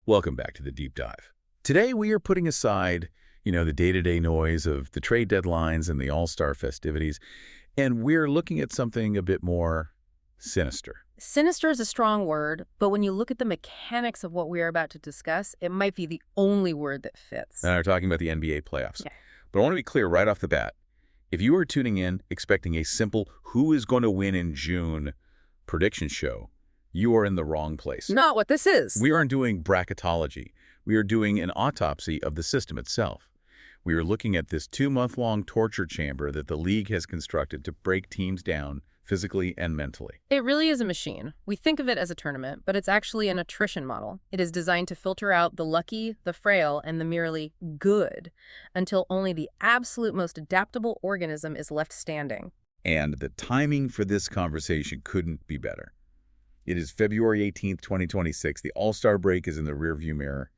Welcome back to the Deep Dive. Today we are putting aside, the day-to-day noise of the trade deadlines and the All-Star festivities, and we're looking at something a bit more sinister. Sinister is a strong word, but when you look at the mechanics of what we are about to discuss, it might be the only word that fits. And we're talking about the NBA playoffs. Okay. But I want to be clear right off the bat. If you are tuning in expecting a simple who is going to win in June prediction show, you are in the wrong place. Not what this is. We aren't doing bracketology. We are doing an autopsy of the system itself. We are looking at this 2-month-long torture chamber that the league has constructed to break teams down physically and mentally. It really is a machine. We think of it as a tournament, but it's actually an attrition model. It is designed to filter out the lucky, the frail, and the merely good until only the absolute most adaptable organism is left standing. And the timing for this conversation couldn't be better. It is February 18th, 2026. The All-Star break is in the rearview mirror.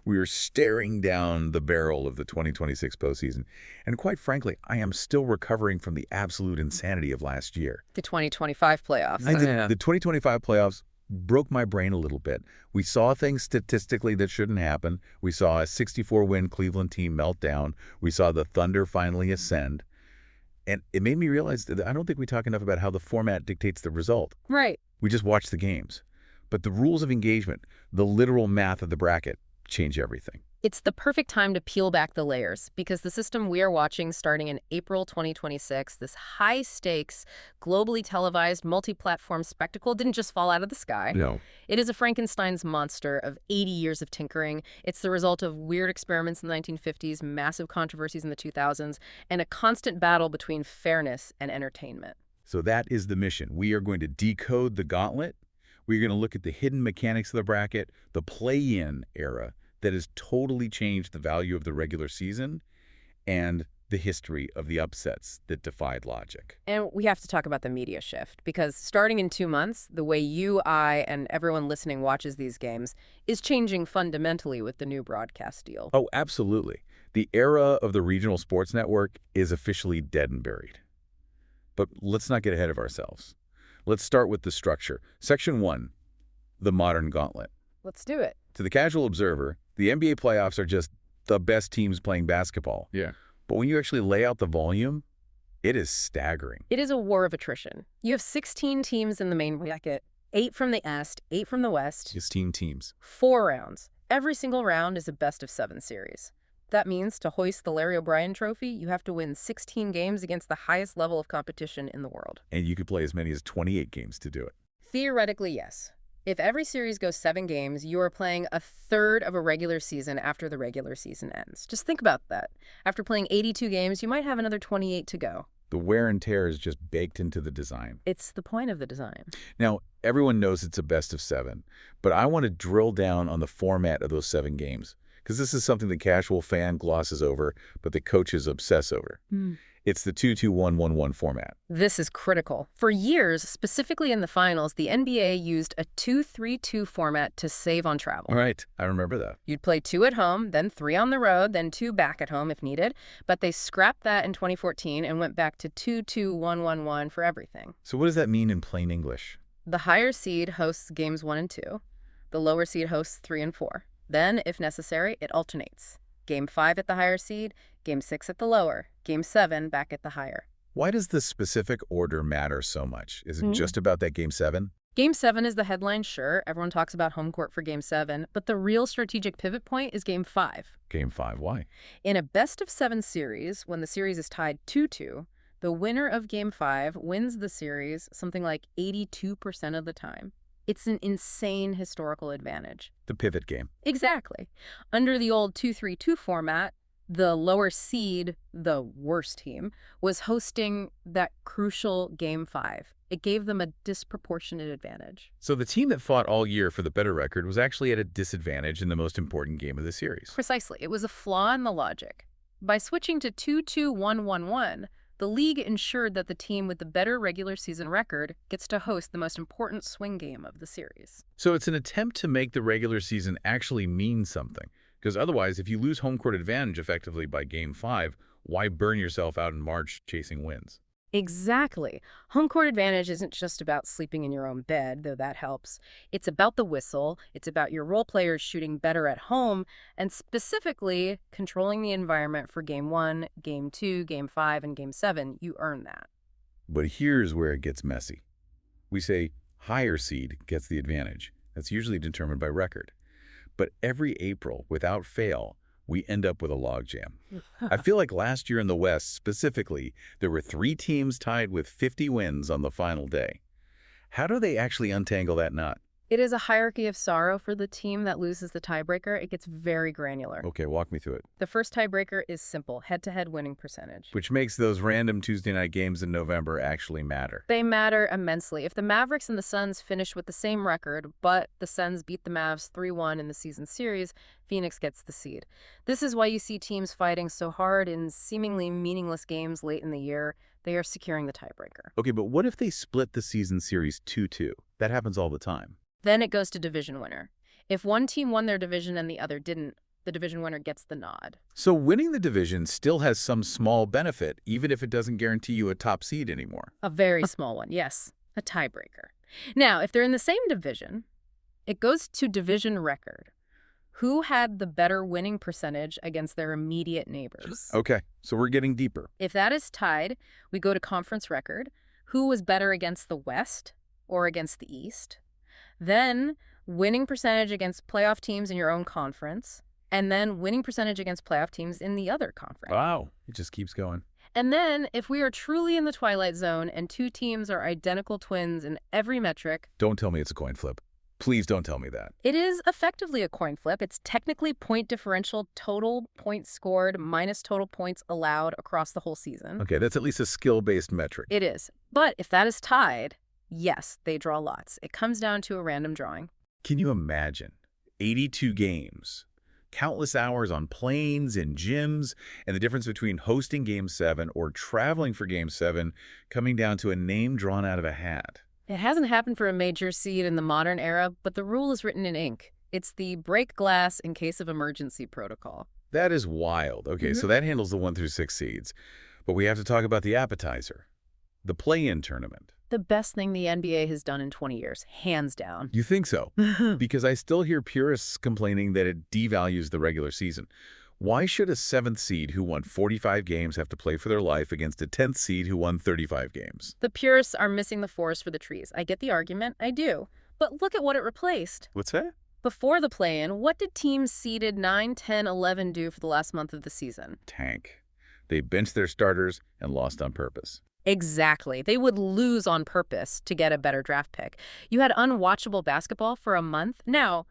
We are staring down the barrel of the 2026 postseason. And quite frankly, I am still recovering from the absolute insanity of last year. The 2025 playoffs. The 2025 playoffs broke my brain a little bit. We saw things statistically that shouldn't happen. We saw a 64-win Cleveland team melt down. We saw the Thunder finally ascend. And it made me realize that I don't think we talk enough about how the format dictates the result. Right. We just watch the games. But the rules of engagement, the literal math of the bracket, change everything. It's the perfect time to peel back the layers because the system we are watching starting in April 2026, this high-stakes, globally televised, multi-platform spectacle didn't just fall out of the sky. No. It is a Frankenstein's monster of 80 years of tinkering. It's the result of weird experiments in the 1950s, massive controversies in the 2000s, and a constant battle between fairness and entertainment. So that is the mission. We are going to decode the gauntlet. We're going to look at the hidden mechanics of the bracket, the play-in era that has totally changed the value of the regular season, and the history of the upsets that defied logic. And we have to talk about the media shift, because starting in 2 months, the way you, I, and everyone listening watches these games is changing fundamentally with the new broadcast deal. Oh, absolutely. The era of the regional sports network is officially dead and buried. But let's not get ahead of ourselves. Let's start with the structure. Section 1, the modern gauntlet. Let's do it. To the casual observer, the NBA playoffs are just the best teams playing basketball. Yeah. But when you actually lay out the volume, it is staggering. It is a war of attrition. You have 16 teams in the main bracket, 8 from the East, 8 from the West. 16 teams. 4 rounds. Every single round is a best-of-7 series. That means to hoist the Larry O'Brien Trophy, you have to win 16 games against the highest level of competition in the world. And you could play as many as 28 games to do it. Theoretically, yes. If every series goes 7 games, you are playing a third of a regular season after the regular season ends. Just think about that. After playing 82 games, you might have another 28 to go. The wear and tear is just baked into the design. It's the point of the design. Now, everyone knows it's a best-of-7, but I want to drill down on the format of those 7 games, because this is something the casual fan glosses over, but the coaches obsess over. It's the 2-2-1-1-1 format. This is critical. For years, specifically in the finals, the NBA used a 2-3-2 format to save on travel. All right, I remember that. You'd play 2 at home, then 3 on the road, then 2 back at home if needed. But they scrapped that in 2014 and went back to 2-2-1-1-1 for everything. So what does that mean in plain English? The higher seed hosts games 1 and 2. The lower seed hosts 3 and 4. Then, if necessary, it alternates. Game 5 at the higher seed, Game 6 at the lower, Game 7 back at the higher. Why does the specific order matter so much? Is it just about that Game 7? Game 7 is the headline, sure. Everyone talks about home court for Game 7, but the real strategic pivot point is Game 5. Game 5, why? In a best-of-7 series, when the series is tied 2-2, the winner of Game 5 wins the series something like 82% of the time. It's an insane historical advantage. The pivot game. Exactly. Under the old 2-3-2 format, the lower seed, the worst team, was hosting that crucial Game 5. It gave them a disproportionate advantage. So the team that fought all year for the better record was actually at a disadvantage in the most important game of the series. Precisely. It was a flaw in the logic. By switching to 2-2-1-1-1, the league ensured that the team with the better regular season record gets to host the most important swing game of the series. So it's an attempt to make the regular season actually mean something. Because otherwise, if you lose home court advantage effectively by Game 5, why burn yourself out in March chasing wins? Exactly. Home court advantage isn't just about sleeping in your own bed, though that helps. It's about the whistle. It's about your role players shooting better at home, and specifically controlling the environment for Game 1, Game 2, Game 5, and Game 7. You earn that. But here's where it gets messy. We say higher seed gets the advantage. That's usually determined by record. But every April, without fail, we end up with a logjam. I feel like last year in the West, specifically, there were 3 teams tied with 50 wins on the final day. How do they actually untangle that knot? It is a hierarchy of sorrow for the team that loses the tiebreaker. It gets very granular. Okay, walk me through it. The first tiebreaker is simple, head-to-head winning percentage. Which makes those random Tuesday night games in November actually matter. They matter immensely. If the Mavericks and the Suns finish with the same record, but the Suns beat the Mavs 3-1 in the season series, Phoenix gets the seed. This is why you see teams fighting so hard in seemingly meaningless games late in the year. They are securing the tiebreaker. Okay, but what if they split the season series 2-2? That happens all the time. Then it goes to division winner. If one team won their division and the other didn't, the division winner gets the nod. So winning the division still has some small benefit, even if it doesn't guarantee you a top seed anymore. A very small one, yes. A tiebreaker. Now, if they're in the same division, it goes to division record. Who had the better winning percentage against their immediate neighbors? Okay, so we're getting deeper. If that is tied, we go to conference record. Who was better against the West or against the East? Then winning percentage against playoff teams in your own conference, and then winning percentage against playoff teams in the other conference. Wow, it just keeps going. And then, if we are truly in the twilight zone and 2 teams are identical twins in every metric... Don't tell me it's a coin flip. Please don't tell me that. It is effectively a coin flip. It's technically point differential, total points scored minus total points allowed across the whole season. Okay, that's at least a skill-based metric. It is. But if that is tied... yes, they draw lots. It comes down to a random drawing. Can you imagine? 82 games, countless hours on planes and gyms, and the difference between hosting Game 7 or traveling for Game 7 coming down to a name drawn out of a hat. It hasn't happened for a major seed in the modern era, but the rule is written in ink. It's the break glass in case of emergency protocol. That is wild. Okay, so that handles the 1 through 6 seeds. But we have to talk about the appetizer, the play-in tournament. The best thing the NBA has done in 20 years, hands down. You think so? Because I still hear purists complaining that it devalues the regular season. Why should a 7th seed who won 45 games have to play for their life against a 10th seed who won 35 games? The purists are missing the forest for the trees. I get the argument, I do. But look at what it replaced. What's that? Before the play-in, what did teams seeded 9, 10, 11 do for the last month of the season? Tank. They benched their starters and lost on purpose. Exactly. They would lose on purpose to get a better draft pick. You had unwatchable basketball for a month. Now,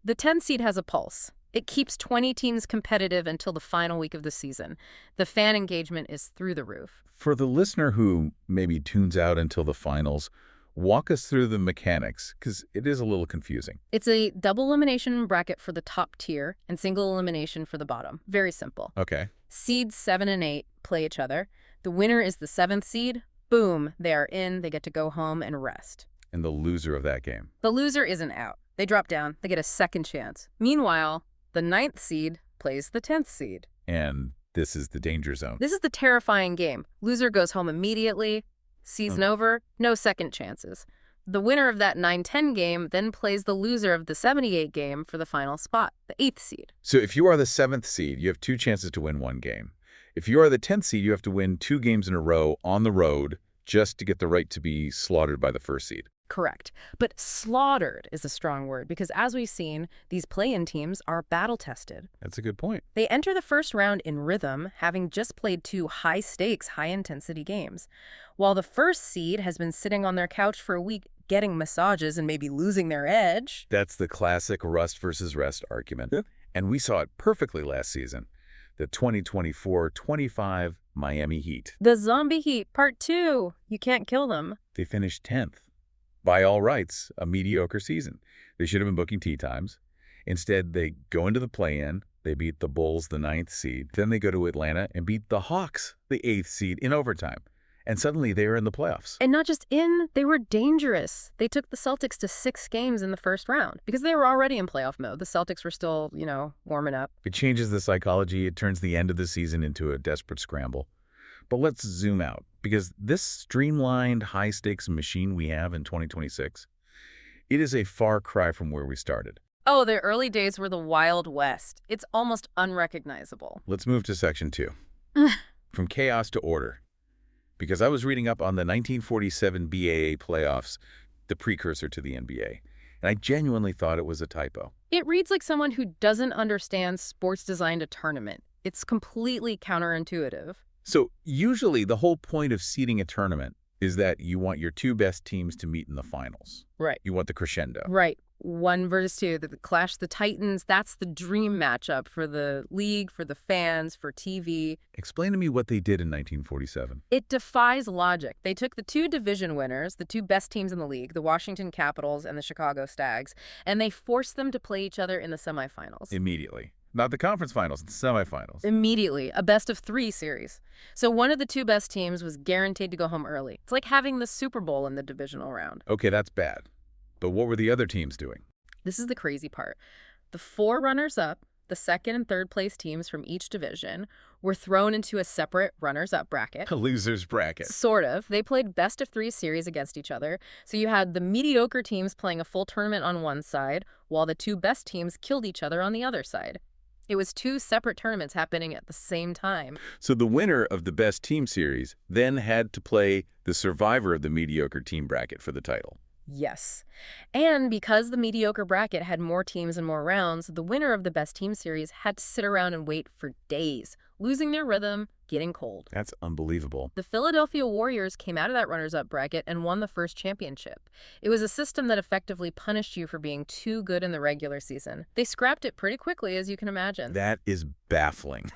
the 10 seed has a pulse. It keeps 20 teams competitive until the final week of the season. The fan engagement is through the roof. For the listener who maybe tunes out until the finals, walk us through the mechanics, because it is a little confusing. It's a double elimination bracket for the top tier and single elimination for the bottom. Very simple. Okay. Seeds 7 and 8 play each other. The winner is the 7th seed. Boom, they are in. They get to go home and rest. And the loser of that game? The loser isn't out. They drop down. They get a second chance. Meanwhile, the 9th seed plays the 10th seed. And this is the danger zone. This is the terrifying game. Loser goes home immediately. Season over, no second chances. The winner of that 9-10 game then plays the loser of the 78 game for the final spot, the 8th seed. So if you are the 7th seed, you have 2 chances to win 1 game. If you are the 10th seed, you have to win 2 games in a row on the road just to get the right to be slaughtered by the 1st seed. Correct. But slaughtered is a strong word because, as we've seen, these play-in teams are battle-tested. That's a good point. They enter the first round in rhythm, having just played 2 high-stakes, high-intensity games, while the 1st seed has been sitting on their couch for a week getting massages and maybe losing their edge. That's the classic rust versus rest argument. Yeah. And we saw it perfectly last season. The 2024-25 Miami Heat. The Zombie Heat, Part 2. You can't kill them. They finished 10th. By all rights, a mediocre season. They should have been booking tee times. Instead, they go into the play-in. They beat the Bulls, the 9th seed. Then they go to Atlanta and beat the Hawks, the 8th seed, in overtime. And suddenly they are in the playoffs. And not just in, they were dangerous. They took the Celtics to 6 games in the first round because they were already in playoff mode. The Celtics were still, warming up. It changes the psychology. It turns the end of the season into a desperate scramble. But let's zoom out, because this streamlined, high-stakes machine we have in 2026, it is a far cry from where we started. Oh, the early days were the Wild West. It's almost unrecognizable. Let's move to Section 2, from chaos to order. Because I was reading up on the 1947 BAA playoffs, the precursor to the NBA, and I genuinely thought it was a typo. It reads like someone who doesn't understand sports designed a tournament. It's completely counterintuitive. So usually the whole point of seeding a tournament is that you want your two best teams to meet in the finals. Right. You want the crescendo. Right. 1 versus 2, the Clash the Titans, that's the dream matchup for the league, for the fans, for TV. Explain to me what they did in 1947. It defies logic. They took the 2 division winners, the 2 best teams in the league, the Washington Capitals and the Chicago Stags, and they forced them to play each other in the semifinals. Immediately. Not the conference finals, the semifinals. Immediately. A best-of-3 series. So one of the 2 best teams was guaranteed to go home early. It's like having the Super Bowl in the divisional round. Okay, that's bad. But what were the other teams doing? This is the crazy part. The 4 runners-up, the second and third place teams from each division, were thrown into a separate runners-up bracket. A loser's bracket. Sort of. They played best-of-3 series against each other. So you had the mediocre teams playing a full tournament on one side, while the 2 best teams killed each other on the other side. It was 2 separate tournaments happening at the same time. So the winner of the best team series then had to play the survivor of the mediocre team bracket for the title. Yes. And because the mediocre bracket had more teams and more rounds, the winner of the best team series had to sit around and wait for days, losing their rhythm, getting cold. That's unbelievable. The Philadelphia Warriors came out of that runners-up bracket and won the first championship. It was a system that effectively punished you for being too good in the regular season. They scrapped it pretty quickly, as you can imagine. That is baffling.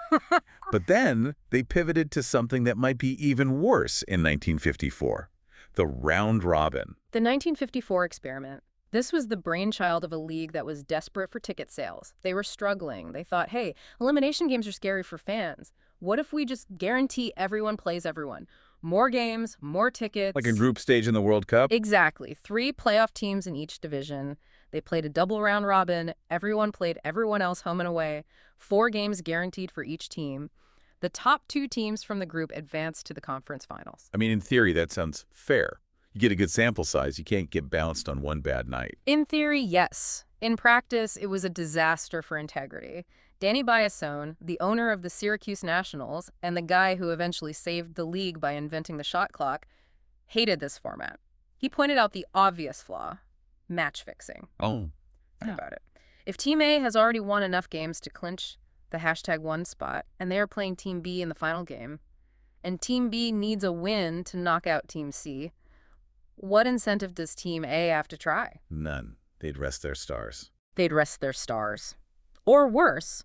But then they pivoted to something that might be even worse in 1954. The round robin. The 1954 experiment. This was the brainchild of a league that was desperate for ticket sales. They were struggling. They thought, hey, elimination games are scary for fans. What if we just guarantee everyone plays everyone? More games, more tickets. Like a group stage in the World Cup? Exactly. 3 playoff teams in each division. They played a double round robin. Everyone played everyone else home and away. 4 games guaranteed for each team. The top 2 teams from the group advanced to the conference finals. I mean, in theory, that sounds fair. You get a good sample size. You can't get bounced on one bad night. In theory, yes. In practice, it was a disaster for integrity. Danny Biasone, the owner of the Syracuse Nationals and the guy who eventually saved the league by inventing the shot clock, hated this format. He pointed out the obvious flaw: match fixing. Oh. Think about it. If Team A has already won enough games to clinch the #1 spot, and they are playing Team B in the final game, and Team B needs a win to knock out Team C, what incentive does Team A have to try? None. They'd rest their stars. They'd rest their stars. Or worse,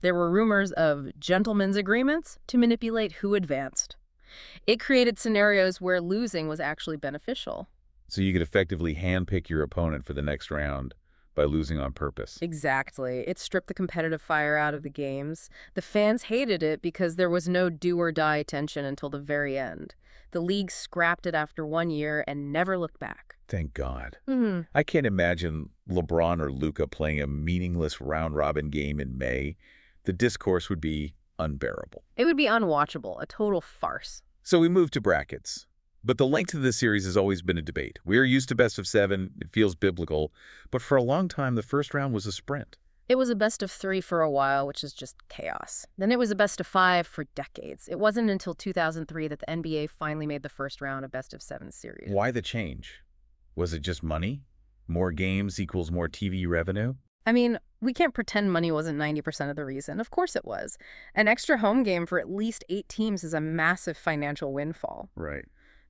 there were rumors of gentlemen's agreements to manipulate who advanced. It created scenarios where losing was actually beneficial. So you could effectively handpick your opponent for the next round by losing on purpose. Exactly. It stripped the competitive fire out of the games. The fans hated it because there was no do-or-die tension until the very end. The league scrapped it after 1 year and never looked back. Thank God. Mm-hmm. I can't imagine LeBron or Luka playing a meaningless round-robin game in May. The discourse would be unbearable. It would be unwatchable, a total farce. So we move to brackets. But the length of this series has always been a debate. We're used to best of 7. It feels biblical. But for a long time, the first round was a sprint. It was a best-of-3 for a while, which is just chaos. Then it was a best-of-5 for decades. It wasn't until 2003 that the NBA finally made the first round a best-of-7 series. Why the change? Was it just money? More games equals more TV revenue? I mean, we can't pretend money wasn't 90% of the reason. Of course it was. An extra home game for at least 8 teams is a massive financial windfall. Right.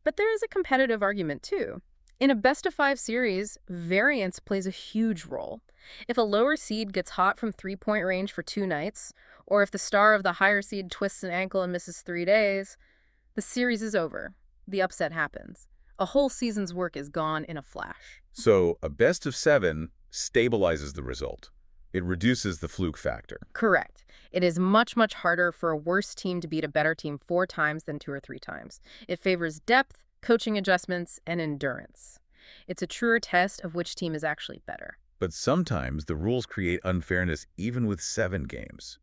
But there is a competitive argument, too. In a best-of-5 series, variance plays a huge role. If a lower seed gets hot from three-point range for 2 nights, or if the star of the higher seed twists an ankle and misses 3 days, the series is over. The upset happens. A whole season's work is gone in a flash. So a best of 7 stabilizes the result. It reduces the fluke factor. Correct. It is much, much harder for a worse team to beat a better team 4 times than 2 or 3 times. It favors depth, coaching adjustments, and endurance. It's a truer test of which team is actually better. But sometimes the rules create unfairness even with 7 games.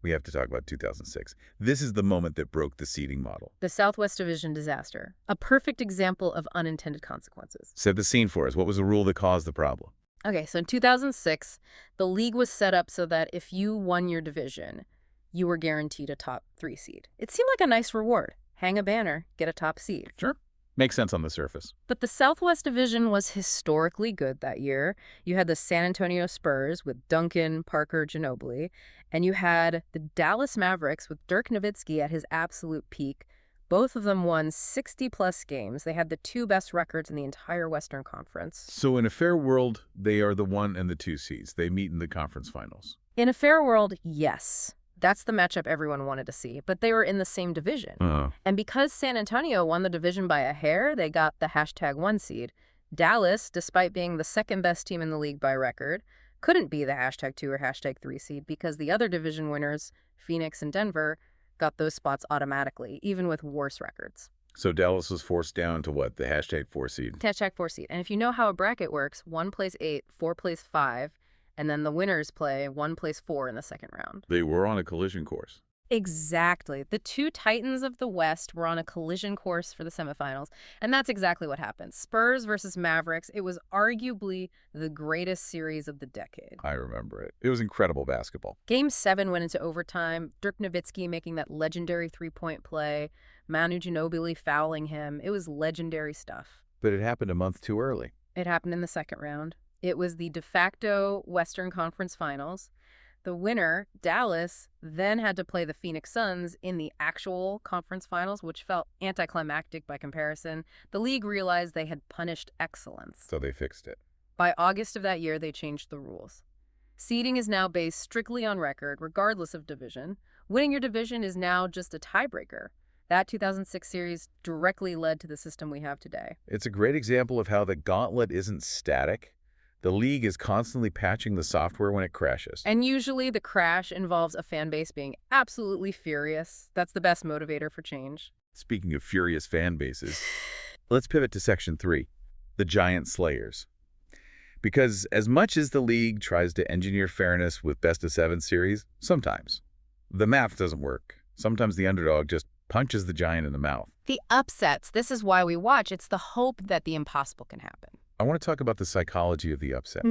we have to talk about 2006. This is the moment that broke the seeding model. The Southwest Division disaster. A perfect example of unintended consequences. Set the scene for us. What was the rule that caused the problem? Okay, so in 2006, the league was set up so that if you won your division, you were guaranteed a top 3 seed. It seemed like a nice reward. Hang a banner, get a top seed. Sure. Makes sense on the surface. But the Southwest Division was historically good that year. You had the San Antonio Spurs with Duncan, Parker, Ginobili, and you had the Dallas Mavericks with Dirk Nowitzki at his absolute peak. Both of them won 60-plus games. They had the 2 best records in the entire Western Conference. So in a fair world, they are the 1 and the 2 seeds. They meet in the conference finals. In a fair world, yes. That's the matchup everyone wanted to see, but they were in the same division. And because San Antonio won the division by a hair, they got the #1 seed. Dallas, despite being the 2nd best team in the league by record, couldn't be the #2 or #3 seed because the other division winners, Phoenix and Denver, got those spots automatically, even with worse records. So Dallas was forced down to what? The #4 seed? #4 seed. And if you know how a bracket works, 1 plays 8, 4 plays 5, and then the winners play 1 plays 4 in the second round. They were on a collision course. Exactly. The 2 titans of the West were on a collision course for the semifinals, and that's exactly what happened. Spurs versus Mavericks. It was arguably the greatest series of the decade. I remember it. It was incredible basketball. Game 7 went into overtime. Dirk Nowitzki making that legendary 3-point play. Manu Ginobili fouling him. It was legendary stuff. But it happened a month too early. It happened in the second round. It was the de facto Western Conference Finals. The winner, Dallas, then had to play the Phoenix Suns in the actual conference finals, which felt anticlimactic by comparison. The league realized they had punished excellence. So they fixed it. By August of that year, they changed the rules. Seeding is now based strictly on record, regardless of division. Winning your division is now just a tiebreaker. That 2006 series directly led to the system we have today. It's a great example of how the gauntlet isn't static. The league is constantly patching the software when it crashes. And usually the crash involves a fan base being absolutely furious. That's the best motivator for change. Speaking of furious fan bases, let's pivot to Section 3, the Giant Slayers. Because as much as the league tries to engineer fairness with best-of-7 series, sometimes the math doesn't work. Sometimes the underdog just punches the giant in the mouth. The upsets. This is why we watch. It's the hope that the impossible can happen. I want to talk about the psychology of the upset.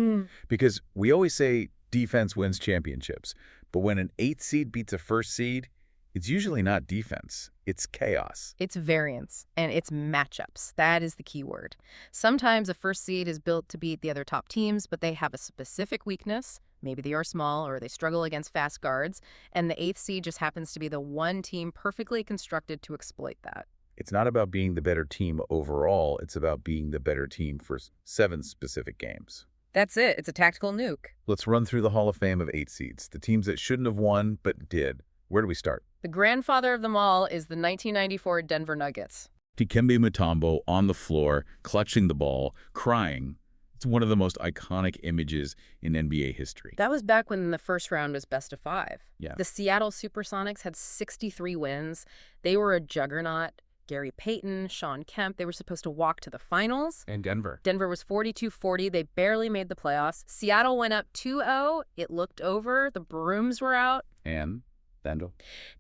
Because we always say defense wins championships. But when an 8th seed beats a 1st seed, it's usually not defense. It's chaos. It's variance, and it's matchups. That is the key word. Sometimes a 1st seed is built to beat the other top teams, but they have a specific weakness. Maybe they are small or they struggle against fast guards, and the 8th seed just happens to be the one team perfectly constructed to exploit that. It's not about being the better team overall. It's about being the better team for 7 specific games. That's it. It's a tactical nuke. Let's run through the Hall of Fame of 8 seeds, the teams that shouldn't have won but did. Where do we start? The grandfather of them all is the 1994 Denver Nuggets. Dikembe Mutombo on the floor, clutching the ball, crying. It's one of the most iconic images in NBA history. That was back when the first round was best of 5. Yeah. The Seattle Supersonics had 63 wins. They were a juggernaut. Gary Payton, Sean Kemp, they were supposed to walk to the finals. And Denver. Denver was 42-40. They barely made the playoffs. Seattle went up 2-0. It looked over. The brooms were out. And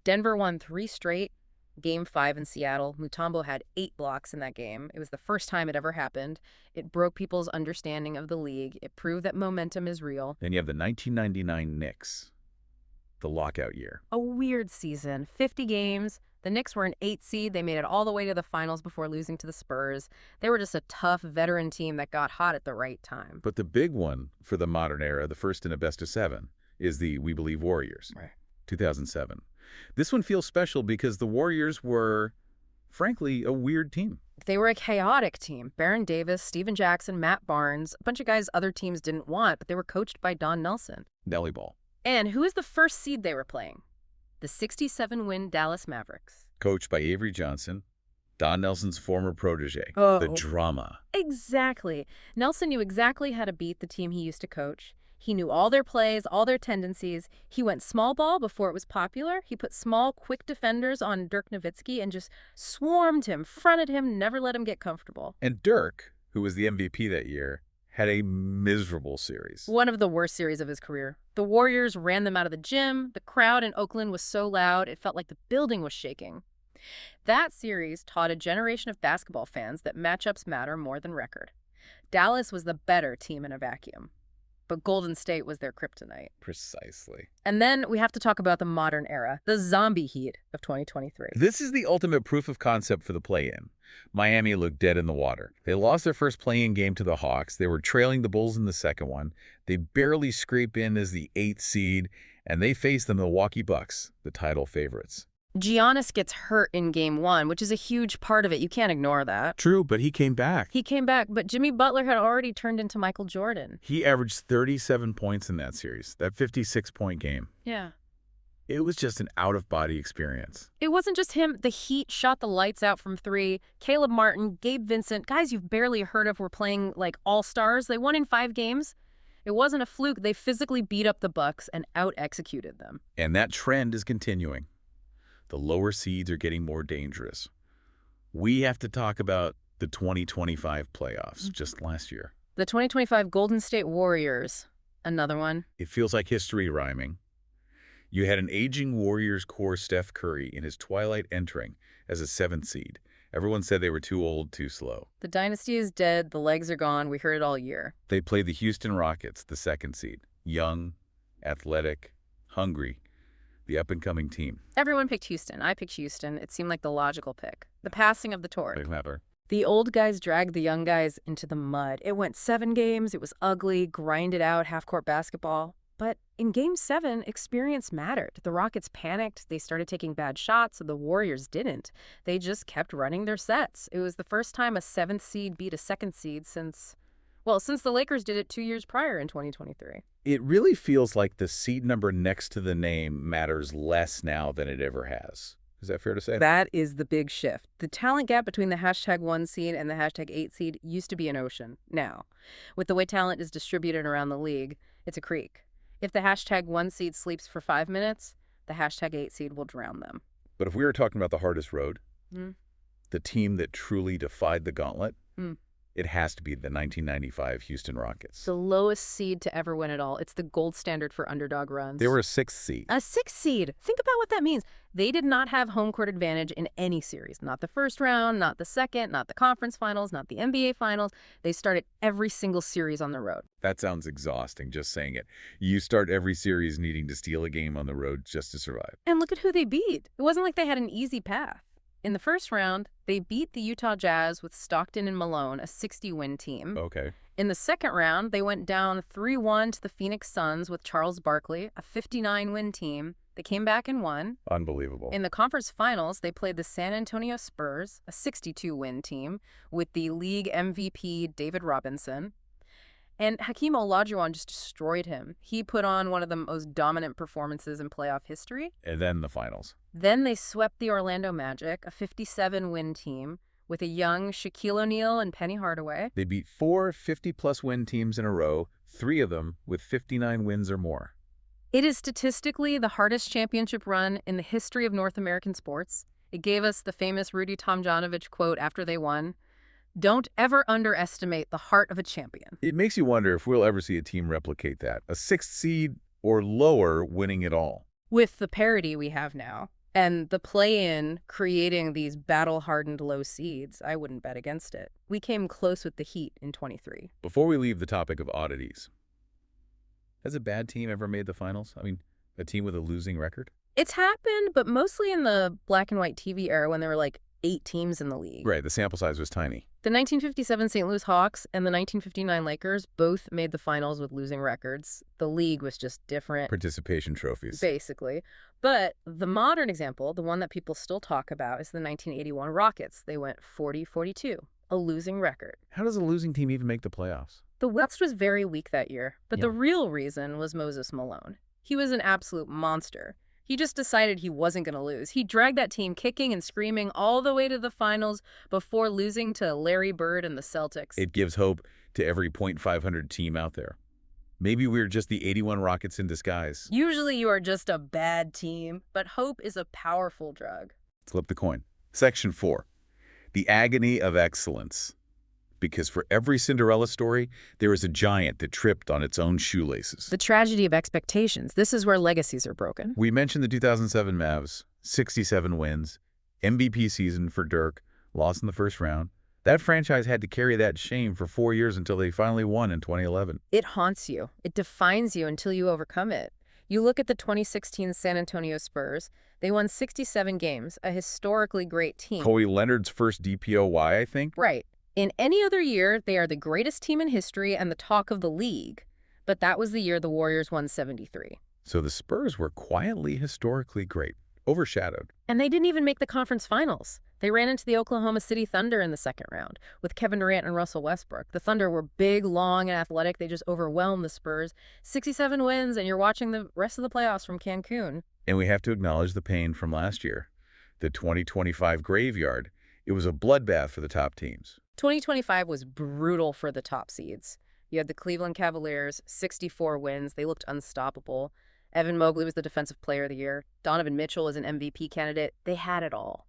Denver won 3 straight. Game 5 in Seattle. Mutombo had 8 blocks in that game. It was the first time it ever happened. It broke people's understanding of the league. It proved that momentum is real. Then you have the 1999 Knicks, the lockout year. A weird season. 50 games. The Knicks were an 8 seed. They made it all the way to the finals before losing to the Spurs. They were just a tough veteran team that got hot at the right time. But the big one for the modern era, the first in a best-of-7, is the We Believe Warriors, 2007. This one feels special because the Warriors were, frankly, a weird team. They were a chaotic team. Baron Davis, Steven Jackson, Matt Barnes, a bunch of guys other teams didn't want, but they were coached by Don Nelson. Nelly ball. And who was the first seed they were playing? The 67-win Dallas Mavericks. Coached by Avery Johnson, Don Nelson's former protege. Oh. The drama. Exactly. Nelson knew exactly how to beat the team he used to coach. He knew all their plays, all their tendencies. He went small ball before it was popular. He put small, quick defenders on Dirk Nowitzki and just swarmed him, fronted him, never let him get comfortable. And Dirk, who was the MVP that year, had a miserable series. One of the worst series of his career. The Warriors ran them out of the gym. The crowd in Oakland was so loud, it felt like the building was shaking. That series taught a generation of basketball fans that matchups matter more than record. Dallas was the better team in a vacuum, but Golden State was their kryptonite. Precisely. And then we have to talk about the modern era, the zombie heat of 2023. This is the ultimate proof of concept for the play-in. Miami looked dead in the water. They lost their first play-in game to the Hawks. They were trailing the Bulls in the second one. They barely scraped in as the 8th seed, and they faced the Milwaukee Bucks, the title favorites. Giannis gets hurt in game 1, which is a huge part of it. You can't ignore that. True, but he came back. He came back, but Jimmy Butler had already turned into Michael Jordan. He averaged 37 points in that series, that 56-point game. Yeah. It was just an out-of-body experience. It wasn't just him. The Heat shot the lights out from 3. Caleb Martin, Gabe Vincent, guys you've barely heard of were playing like all-stars. They won in 5 games. It wasn't a fluke. They physically beat up the Bucks and out-executed them. And that trend is continuing. The lower seeds are getting more dangerous. We have to talk about the 2025 playoffs, just last year. The 2025 Golden State Warriors, another one. It feels like history rhyming. You had an aging Warriors core, Steph Curry, in his twilight entering as a 7th seed. Everyone said they were too old, too slow. The dynasty is dead. The legs are gone. We heard it all year. They played the Houston Rockets, the 2nd seed. Young, athletic, hungry. The up-and-coming team. Everyone picked Houston. I picked Houston. It seemed like the logical pick. The passing of the torch. Clever. The old guys dragged the young guys into the mud. It went 7 games. It was ugly, grinded out, half-court basketball. But in Game 7, experience mattered. The Rockets panicked. They started taking bad shots, and the Warriors didn't. They just kept running their sets. It was the first time a 7th seed beat a 2nd seed since the Lakers did it 2 years prior in 2023. It really feels like the seed number next to the name matters less now than it ever has. Is that fair to say? That is the big shift. The talent gap between the #1 seed and the #8 seed used to be an ocean. Now, with the way talent is distributed around the league, it's a creek. If the #1 seed sleeps for 5 minutes, the #8 seed will drown them. But if we were talking about the hardest road, the team that truly defied the gauntlet, it has to be the 1995 Houston Rockets. The lowest seed to ever win it all. It's the gold standard for underdog runs. They were a 6th seed. A 6th seed. Think about what that means. They did not have home court advantage in any series. Not the first round, not the second, not the conference finals, not the NBA finals. They started every single series on the road. That sounds exhausting, just saying it. You start every series needing to steal a game on the road just to survive. And look at who they beat. It wasn't like they had an easy path. In the first round, they beat the Utah Jazz with Stockton and Malone, a 60-win team. Okay. In the second round, they went down 3-1 to the Phoenix Suns with Charles Barkley, a 59-win team. They came back and won. Unbelievable. In the conference finals, they played the San Antonio Spurs, a 62-win team, with the league MVP David Robinson. And Hakeem Olajuwon just destroyed him. He put on one of the most dominant performances in playoff history. And then the finals. Then they swept the Orlando Magic, a 57-win team, with a young Shaquille O'Neal and Penny Hardaway. They beat 4 50-plus win teams in a row, 3 of them with 59 wins or more. It is statistically the hardest championship run in the history of North American sports. It gave us the famous Rudy Tomjanovich quote after they won, "Don't ever underestimate the heart of a champion." It makes you wonder if we'll ever see a team replicate that, a 6th seed or lower winning it all. With the parity we have now, and the play-in creating these battle-hardened low seeds, I wouldn't bet against it. We came close with the Heat in 23. Before we leave the topic of oddities, has a bad team ever made the finals? I mean, a team with a losing record? It's happened, but mostly in the black and white TV era when there were like 8 teams in the league. Right, the sample size was tiny. The 1957 St. Louis Hawks and the 1959 Lakers both made the finals with losing records. The league was just different. Participation trophies. Basically. But the modern example, the one that people still talk about, is the 1981 Rockets. They went 40-42, a losing record. How does a losing team even make the playoffs? The West was very weak that year, but the real reason was Moses Malone. He was an absolute monster. He just decided he wasn't going to lose. He dragged that team kicking and screaming all the way to the finals before losing to Larry Bird and the Celtics. It gives hope to every .500 team out there. Maybe we're just the 81 Rockets in disguise. Usually you are just a bad team, but hope is a powerful drug. Flip the coin. Section 4. The agony of excellence. because for every Cinderella story, there is a giant that tripped on its own shoelaces. The tragedy of expectations. This is where legacies are broken. We mentioned the 2007 Mavs, 67 wins, MVP season for Dirk, lost in the first round. That franchise had to carry that shame for 4 years until they finally won in 2011. It haunts you. It defines you until you overcome it. You look at the 2016 San Antonio Spurs. They won 67 games, a historically great team. Kawhi Leonard's first DPOY, I think? Right. In any other year, they are the greatest team in history and the talk of the league. But that was the year the Warriors won 73. So the Spurs were quietly historically great, overshadowed. And they didn't even make the conference finals. They ran into the Oklahoma City Thunder in the second round with Kevin Durant and Russell Westbrook. The Thunder were big, long, and athletic. They just overwhelmed the Spurs. 67 wins, and you're watching the rest of the playoffs from Cancun. And we have to acknowledge the pain from last year. The 2025 graveyard. It was a bloodbath for the top teams. 2025 was brutal for the top seeds. You had the Cleveland Cavaliers, 64 wins. They looked unstoppable. Evan Mobley was the Defensive Player of the Year. Donovan Mitchell was an MVP candidate. They had it all.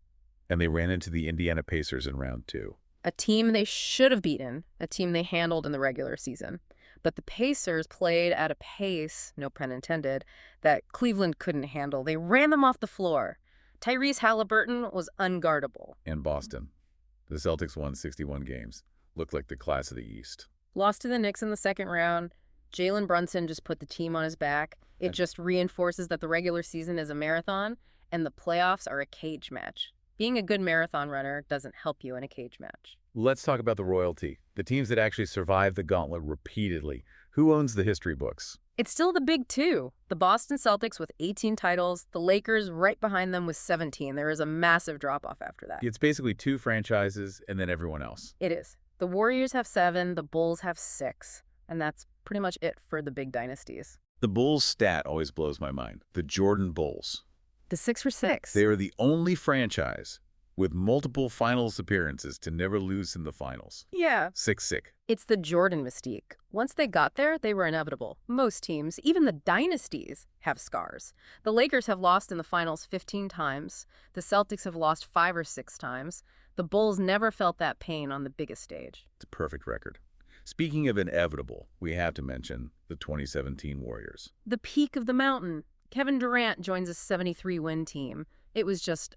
And they ran into the Indiana Pacers in round 2. A team they should have beaten, a team they handled in the regular season. But the Pacers played at a pace, no pun intended, that Cleveland couldn't handle. They ran them off the floor. Tyrese Halliburton was unguardable. And Boston. The Celtics won 61 games. Looked like the class of the East. Lost to the Knicks in the second round. Jalen Brunson just put the team on his back. It just reinforces that the regular season is a marathon and the playoffs are a cage match. Being a good marathon runner doesn't help you in a cage match. Let's talk about the royalty. The teams that actually survived the gauntlet repeatedly. Who owns the history books? It's still the big two. The Boston Celtics with 18 titles, the Lakers right behind them with 17. There is a massive drop-off after that. It's basically 2 franchises and then everyone else. It is. The Warriors have 7, the Bulls have 6, and that's pretty much it for the big dynasties. The Bulls stat always blows my mind. The Jordan Bulls. The 6 for 6. They are the only franchise with multiple finals appearances to never lose in the finals. Yeah. 6-6. It's the Jordan mystique. Once they got there, they were inevitable. Most teams, even the dynasties, have scars. The Lakers have lost in the finals 15 times. The Celtics have lost 5 or 6 times. The Bulls never felt that pain on the biggest stage. It's a perfect record. Speaking of inevitable, we have to mention the 2017 Warriors. The peak of the mountain. Kevin Durant joins a 73-win team. It was just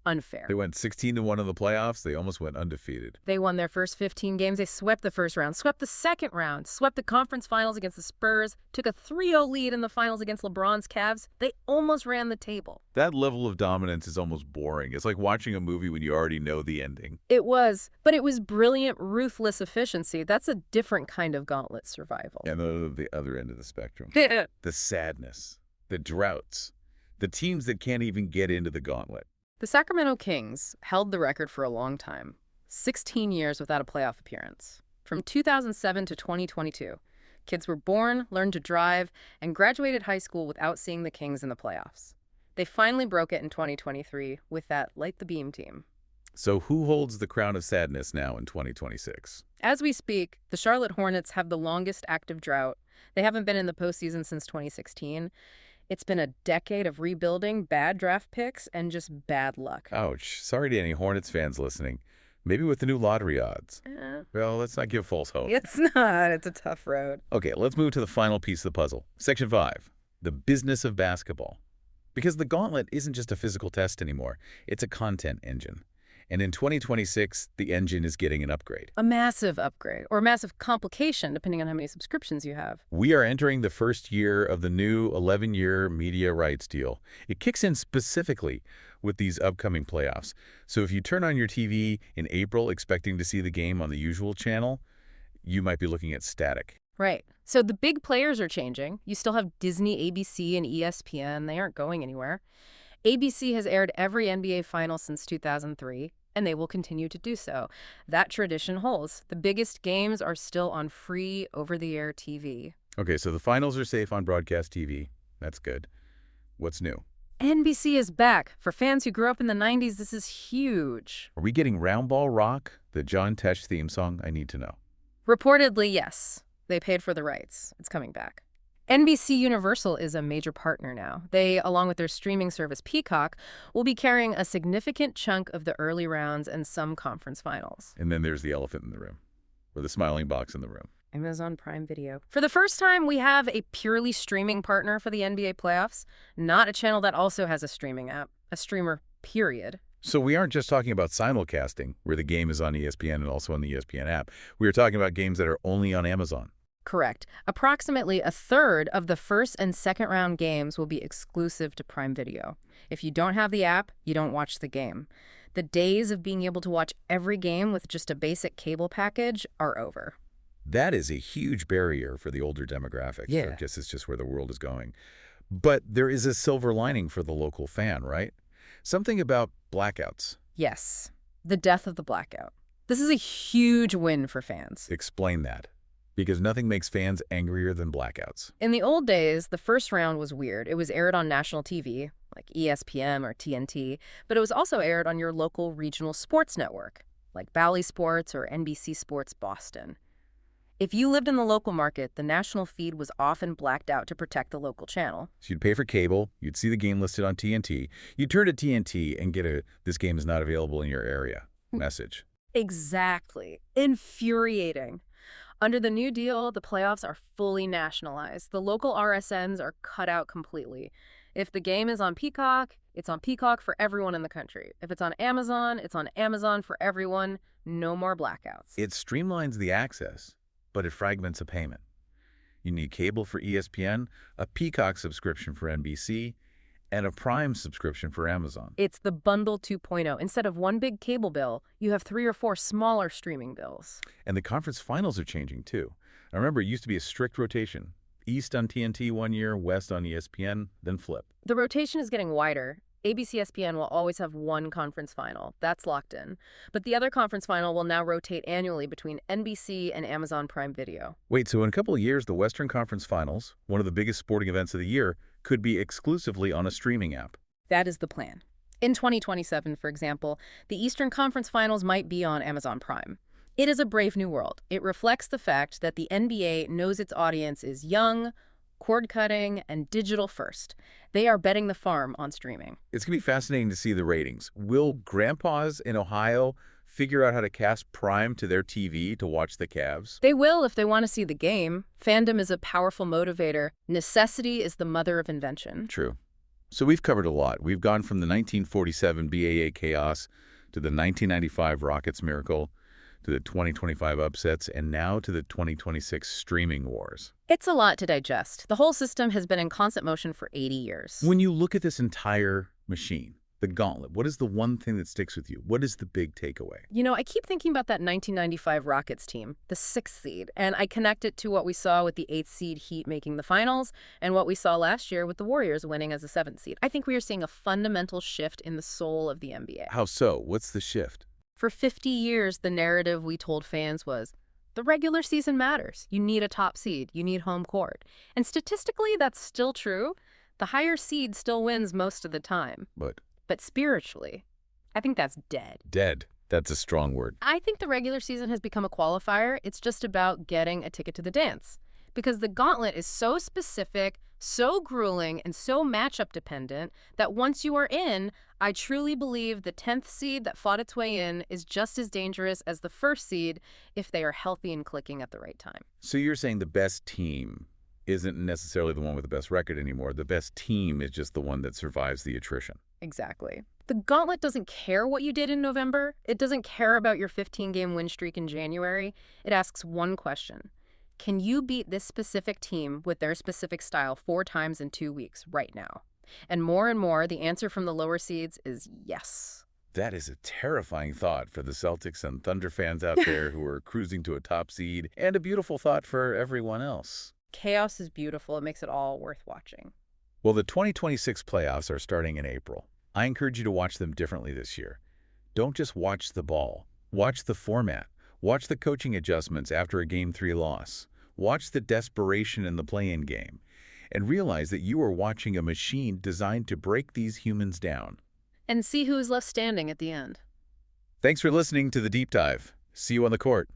unfair. They went 16-1 in the playoffs. They almost went undefeated. They won their first 15 games. They swept the first round, swept the second round, swept the conference finals against the Spurs, took a 3-0 lead in the finals against LeBron's Cavs. They almost ran the table. That level of dominance is almost boring. It's like watching a movie when you already know the ending. It was, but it was brilliant, ruthless efficiency. That's a different kind of gauntlet survival. And the other end of the spectrum. Yeah. The sadness, the droughts, the teams that can't even get into the gauntlet. The Sacramento Kings held the record for a long time, 16 years without a playoff appearance. From 2007 to 2022, kids were born, learned to drive, and graduated high school without seeing the Kings in the playoffs. They finally broke it in 2023 with that Light the Beam team. So who holds the crown of sadness now in 2026? As we speak, the Charlotte Hornets have the longest active drought. They haven't been in the postseason since 2016. It's been a decade of rebuilding, bad draft picks, and just bad luck. Ouch. Sorry to any Hornets fans listening. Maybe with the new lottery odds. Well, let's not give false hope. It's not. It's a tough road. Okay, let's move to the final piece of the puzzle. Section 5, the business of basketball. Because the gauntlet isn't just a physical test anymore. It's a content engine. And in 2026, the engine is getting an upgrade. A massive upgrade, or a massive complication, depending on how many subscriptions you have. We are entering the first year of the new 11-year media rights deal. It kicks in specifically with these upcoming playoffs. So if you turn on your TV in April expecting to see the game on the usual channel, you might be looking at static. Right. So the big players are changing. You still have Disney, ABC, and ESPN. They aren't going anywhere. ABC has aired every NBA final since 2003. And they will continue to do so. That tradition holds. The biggest games are still on free over-the-air TV. Okay, so the finals are safe on broadcast TV. That's good. What's new? NBC is back. For fans who grew up in the 90s, this is huge. Are we getting Round Ball Rock, the John Tesh theme song? I need to know. Reportedly, yes. They paid for the rights. It's coming back. NBC Universal is a major partner now. They, along with their streaming service Peacock, will be carrying a significant chunk of the early rounds and some conference finals. And then there's the elephant in the room. or the smiling box in the room. Amazon Prime Video. For the first time, we have a purely streaming partner for the NBA playoffs, not a channel that also has a streaming app, a streamer, period. So we aren't just talking about simulcasting, where the game is on ESPN and also on the ESPN app. We are talking about games that are only on Amazon. Correct. Approximately a third of the first and second round games will be exclusive to Prime Video. If you don't have the app, you don't watch the game. The days of being able to watch every game with just a basic cable package are over. That is a huge barrier for the older demographic. Yeah. It's just where the world is going. But there is a silver lining for the local fan, right? Something about blackouts. Yes, the death of the blackout. This is a huge win for fans. Explain that. Because nothing makes fans angrier than blackouts. In the old days, the first round was weird. It was aired on national TV, like ESPN or TNT, but it was also aired on your local regional sports network, like Bally Sports or NBC Sports Boston. If you lived in the local market, the national feed was often blacked out to protect the local channel. So you'd pay for cable, you'd see the game listed on TNT, you'd turn to TNT and get a "this game is not available in your area" message. Exactly. Infuriating. Under the new deal, the playoffs are fully nationalized. The local RSNs are cut out completely. If the game is on Peacock, it's on Peacock for everyone in the country. If it's on Amazon, it's on Amazon for everyone. No more blackouts. It streamlines the access, but it fragments a payment. You need cable for ESPN, a Peacock subscription for NBC, and a Prime subscription for Amazon. It's the bundle 2.0. Instead of one big cable bill, you have 3 or 4 smaller streaming bills. And the conference finals are changing, too. I remember it used to be a strict rotation. East on TNT one year, West on ESPN, then flip. The rotation is getting wider. ABC-ESPN will always have one conference final. That's locked in. But the other conference final will now rotate annually between NBC and Amazon Prime Video. Wait, so in a couple of years, the Western Conference Finals, one of the biggest sporting events of the year, could be exclusively on a streaming app. That is the plan. In 2027, for example, the Eastern Conference Finals might be on Amazon Prime. It is a brave new world. It reflects the fact that the NBA knows its audience is young, cord-cutting, and digital first. They are betting the farm on streaming. It's going to be fascinating to see the ratings. Will grandpas in Ohio figure out how to cast Prime to their TV to watch the Cavs? They will if they want to see the game. Fandom is a powerful motivator. Necessity is the mother of invention. True. So we've covered a lot. We've gone from the 1947 BAA chaos to the 1995 Rockets miracle to the 2025 upsets, and now to the 2026 streaming wars. It's a lot to digest. The whole system has been in constant motion for 80 years. When you look at this entire machine, the gauntlet, what is the one thing that sticks with you? What is the big takeaway? You know, I keep thinking about that 1995 Rockets team, the 6th seed, and I connect it to what we saw with the 8th seed Heat making the finals and what we saw last year with the Warriors winning as a 7th seed. I think we are seeing a fundamental shift in the soul of the NBA. How so? What's the shift? For 50 years, the narrative we told fans was, the regular season matters. You need a top seed. You need home court. And statistically, that's still true. The higher seed still wins most of the time. But spiritually, I think that's dead. Dead. That's a strong word. I think the regular season has become a qualifier. It's just about getting a ticket to the dance. Because the gauntlet is so specific, so grueling, and so matchup dependent that once you are in, I truly believe the 10th seed that fought its way in is just as dangerous as the first seed if they are healthy and clicking at the right time. So you're saying the best team isn't necessarily the one with the best record anymore. The best team is just the one that survives the attrition. Exactly. The gauntlet doesn't care what you did in November. It doesn't care about your 15-game win streak in January. It asks one question. Can you beat this specific team with their specific style 4 times in 2 weeks right now? And more, the answer from the lower seeds is yes. That is a terrifying thought for the Celtics and Thunder fans out there who are cruising to a top seed, and a beautiful thought for everyone else. Chaos is beautiful. It makes it all worth watching. Well, the 2026 playoffs are starting in April. I encourage you to watch them differently this year. Don't just watch the ball. Watch the format. Watch the coaching adjustments after a Game 3 loss. Watch the desperation in the play-in game. And realize that you are watching a machine designed to break these humans down. And see who is left standing at the end. Thanks for listening to The Deep Dive. See you on the court.